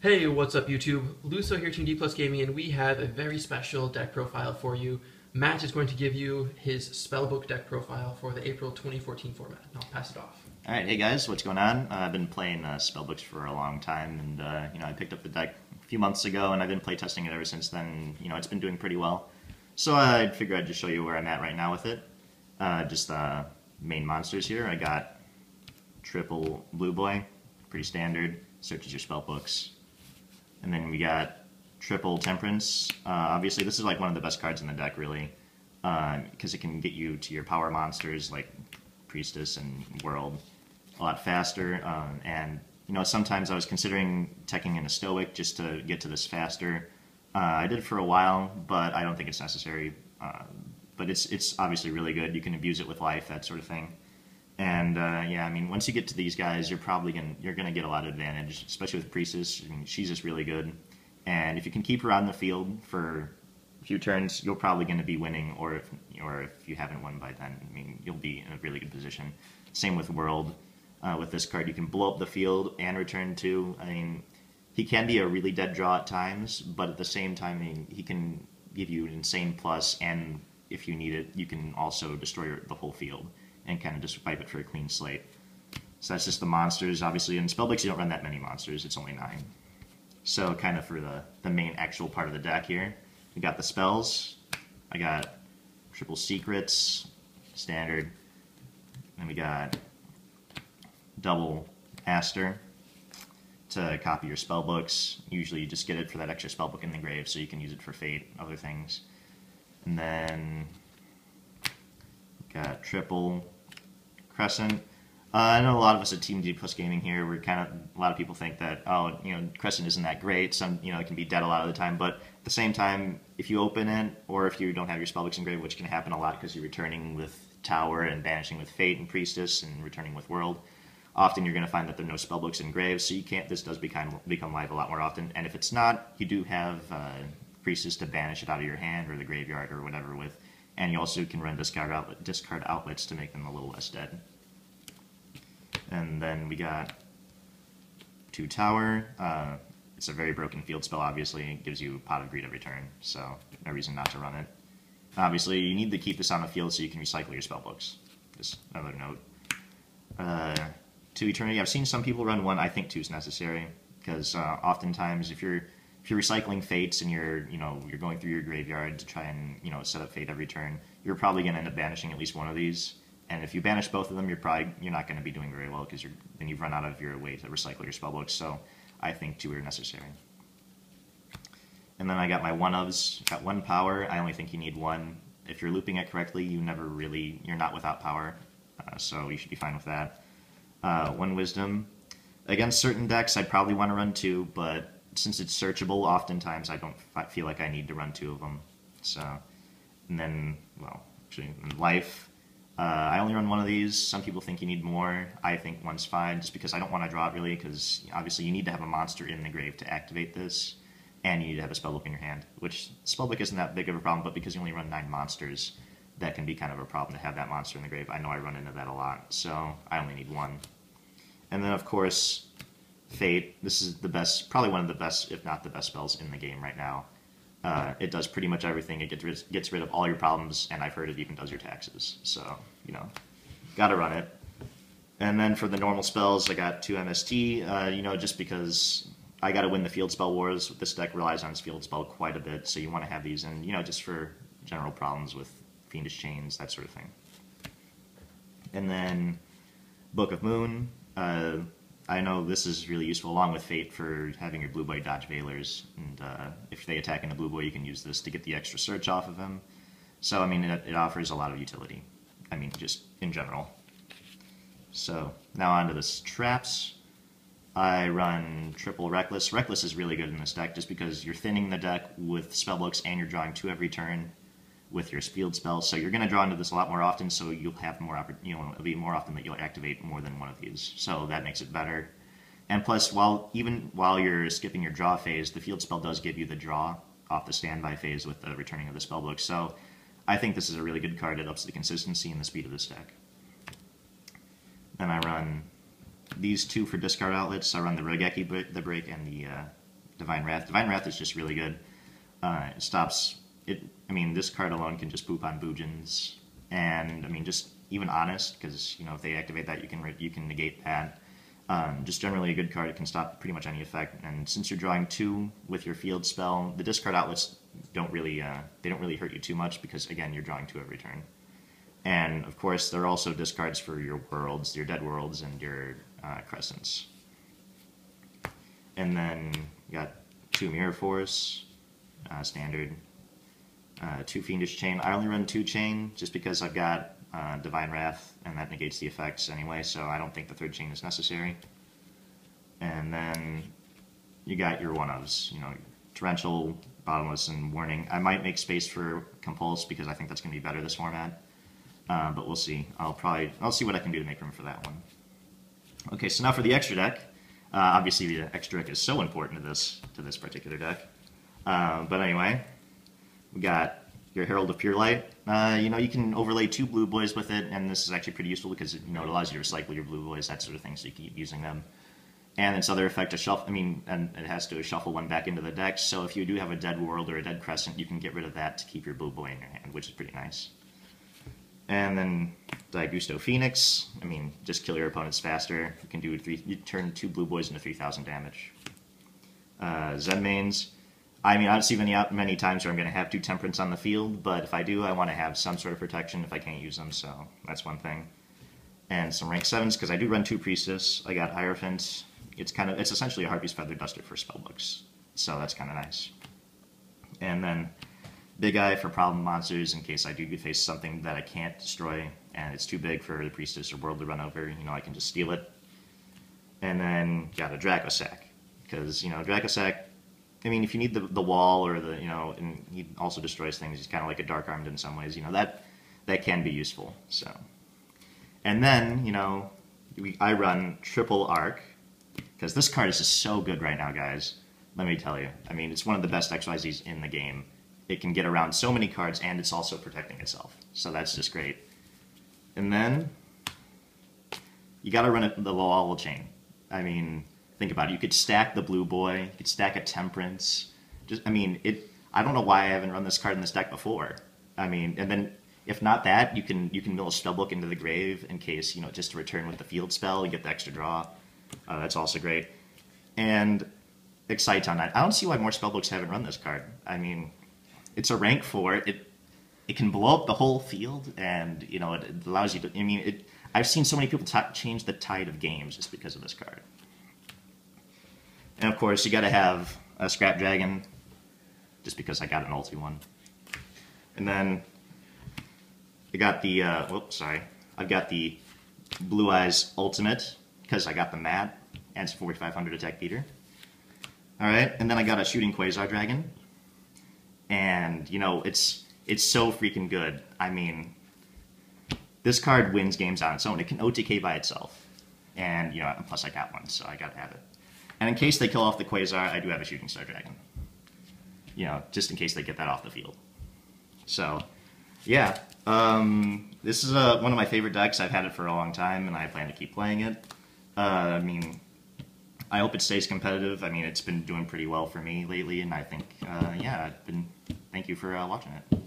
Hey, what's up YouTube? Luso here, Team D Plus Gaming, and we have a very special deck profile for you. Matt is going to give you his Spellbook deck profile for the April 2014 format, and I'll pass it off. Alright, hey guys, what's going on? I've been playing Spellbooks for a long time, and I picked up the deck a few months ago, and I've been playtesting it ever since then. It's been doing pretty well. So I figured I'd just show you where I'm at right now with it. Just the main monsters here. I got triple Blue Boy, pretty standard, searches your spellbooks. And then we got triple Temperance. Obviously, this is like one of the best cards in the deck, really, because it can get you to your power monsters like Priestess and World a lot faster. And sometimes I was considering teching in a Stoic just to get to this faster. I did for a while, but I don't think it's necessary. But it's obviously really good. You can abuse it with life, that sort of thing. And yeah, I mean, once you get to these guys, you're gonna get a lot of advantage, especially with Priestess. I mean, she's just really good. And if you can keep her on the field for a few turns, you're probably going to be winning. Or if you haven't won by then, I mean, you'll be in a really good position. Same with World. With this card, you can blow up the field and return too. I mean, he can be a really dead draw at times, but at the same time, I mean, he can give you an insane plus, and if you need it, you can also destroy the whole field and kind of just wipe it for a clean slate. So that's just the monsters. Obviously, in Spellbooks, you don't run that many monsters. It's only 9. So kind of for the main actual part of the deck here, we got the spells. I got triple secrets, standard. Then we got double Aster to copy your spellbooks. Usually you just get it for that extra spellbook in the grave, so you can use it for fate, other things. And then got triple Crescent. I know a lot of us at Team D Plus Gaming here, a lot of people think that, oh, Crescent isn't that great. It can be dead a lot of the time, but at the same time, if you open it, or if you don't have your spellbooks engraved, which can happen a lot because you're returning with Tower and banishing with Fate and Priestess and returning with World, often you're going to find that there are no spellbooks engraved, so this does become live a lot more often. And if it's not, you do have Priestess to banish it out of your hand or the graveyard or whatever with, and you also can run discard outlets to make them a little less dead. And then we got 2 Tower. It's a very broken field spell, obviously. It gives you Pot of Greed every turn, so no reason not to run it. Obviously, you need to keep this on the field so you can recycle your spellbooks. Just another note. 2 Eternity. I've seen some people run 1. I think 2 is necessary, because oftentimes if you're recycling Fates and you're going through your graveyard to try and set up Fate every turn, you're probably going to end up banishing at least one of these. And if you banish both of them, you're not going to be doing very well, because then you've run out of your way to recycle your spellbooks. So I think 2 are necessary. And then I got my 1-ofs. Got 1 power. I only think you need 1. If you're looping it correctly, you're not without power, so you should be fine with that. 1 wisdom. Against certain decks, I'd probably want to run 2, but since it's searchable, oftentimes I don't feel like I need to run 2 of them. So, and then, well, actually, in life. I only run 1 of these. Some people think you need more. I think 1's fine, just because I don't want to draw it really, because obviously you need to have a monster in the grave to activate this, and you need to have a spellbook in your hand, which spellbook isn't that big of a problem, but because you only run 9 monsters, that can be kind of a problem to have that monster in the grave. I know I run into that a lot, so I only need 1. And then, of course, Fate. This is the best, probably one of the best, if not the best spells in the game right now. It does pretty much everything. It gets rid of all your problems, and I've heard it even does your taxes. So, gotta run it. And then for the normal spells, I got 2 MST, just because I gotta win the field spell wars. This deck relies on its field spell quite a bit, so you want to have these, and, just for general problems with Fiendish Chains, that sort of thing. And then Book of Moon. I know this is really useful, along with Fate, for having your Blue Boy dodge Veilers, and if they attack into Blue Boy, you can use this to get the extra search off of him. So, I mean, it offers a lot of utility. I mean, just in general. So, now on to the traps. I run triple Reckless. Reckless is really good in this deck, just because you're thinning the deck with spellbooks, and you're drawing 2 every turn with your field spells, so you're going to draw into this a lot more often, so you'll have more it'll be more often that you'll activate more than 1 of these, so that makes it better. And plus, even while you're skipping your draw phase, the field spell does give you the draw off the standby phase with the returning of the spellbook, so I think this is a really good card. It ups the consistency and the speed of this deck. Then I run these 2 for discard outlets. I run the Regeki the Break and the Divine Wrath. Divine Wrath is just really good. It stops it. I mean, this card alone can just poop on Boojins, and I mean, just even Honest, because you know if they activate that, you can negate that. Just generally a good card. It can stop pretty much any effect. And since you're drawing 2 with your field spell, the discard outlets don't really hurt you too much because again you're drawing 2 every turn. And of course there are also discards for your worlds, your dead worlds, and your crescents. And then you got 2 Mirror Force, standard, 2 Fiendish Chain. I only run 2 Chain just because I've got Divine Wrath, and that negates the effects anyway, so I don't think the 3rd chain is necessary. And then you got your one-ofs, you know, Torrential, Bottomless, and Warning. I might make space for Compulse because I think that's going to be better this format, but we'll see. I'll see what I can do to make room for that one. Okay, so now for the extra deck. Obviously, the extra deck is so important to this particular deck. But anyway, we got your Herald of Pure Light. You know, you can overlay 2 blue boys with it, and this is actually pretty useful because it allows you to recycle your blue boys, that sort of thing, so you keep using them. And its other effect, and it has to shuffle 1 back into the deck, so if you do have a dead world or a dead crescent, you can get rid of that to keep your blue boy in your hand, which is pretty nice. And then Daigusto Phoenix. I mean, just kill your opponents faster. You can do you turn 2 blue boys into 3,000 damage. Zen Mains. I mean, I don't see many times where I'm going to have 2 Temperance on the field, but if I do, I want to have some sort of protection if I can't use them, so that's one thing. And some rank 7s, because I do run 2 Priestess. I got Hierophant. It's essentially a Harpy's Feather Duster for spellbooks, so that's kind of nice. And then Big Eye for problem monsters in case I do face something that I can't destroy, and it's too big for the Priestess or World to run over. You know, I can just steal it. And then got a Dracosac, because, you know, Dracosac, I mean, if you need the wall or the, you know, and he also destroys things, he's kind of like a Dark Armed in some ways, you know, that can be useful, so. And then, you know, I run Triple Arc, because this card is just so good right now, guys. Let me tell you. I mean, it's one of the best XYZs in the game. It can get around so many cards, and it's also protecting itself, so that's just great. And then, you gotta run the Wall Chain. I mean, think about it. You could stack the Blue Boy. You could stack a Temperance. I don't know why I haven't run this card in this deck before. I mean, and then if not that, you can mill a Spellbook into the grave in case, you know, just to return with the field spell, you get the extra draw. That's also great. And Excite on that. I don't see why more Spellbooks haven't run this card. I mean, it's a rank 4. It can blow up the whole field, and you know it allows you to. I mean, I've seen so many people change the tide of games just because of this card. And of course, you got to have a Scrap Dragon, just because I got an ulti one. And then I got the I've got the Blue Eyes Ultimate because I got the mat and it's 4,500 attack beater. All right, and then I got a Shooting Quasar Dragon, and you know it's so freaking good. I mean, this card wins games on its own. It can OTK by itself, and you know, plus I got one, so I got to have it. And in case they kill off the Quasar, I do have a Shooting Star Dragon. You know, just in case they get that off the field. So, yeah, this is one of my favorite decks. I've had it for a long time, and I plan to keep playing it. I mean, I hope it stays competitive. I mean, it's been doing pretty well for me lately, and I think, yeah, thank you for watching it.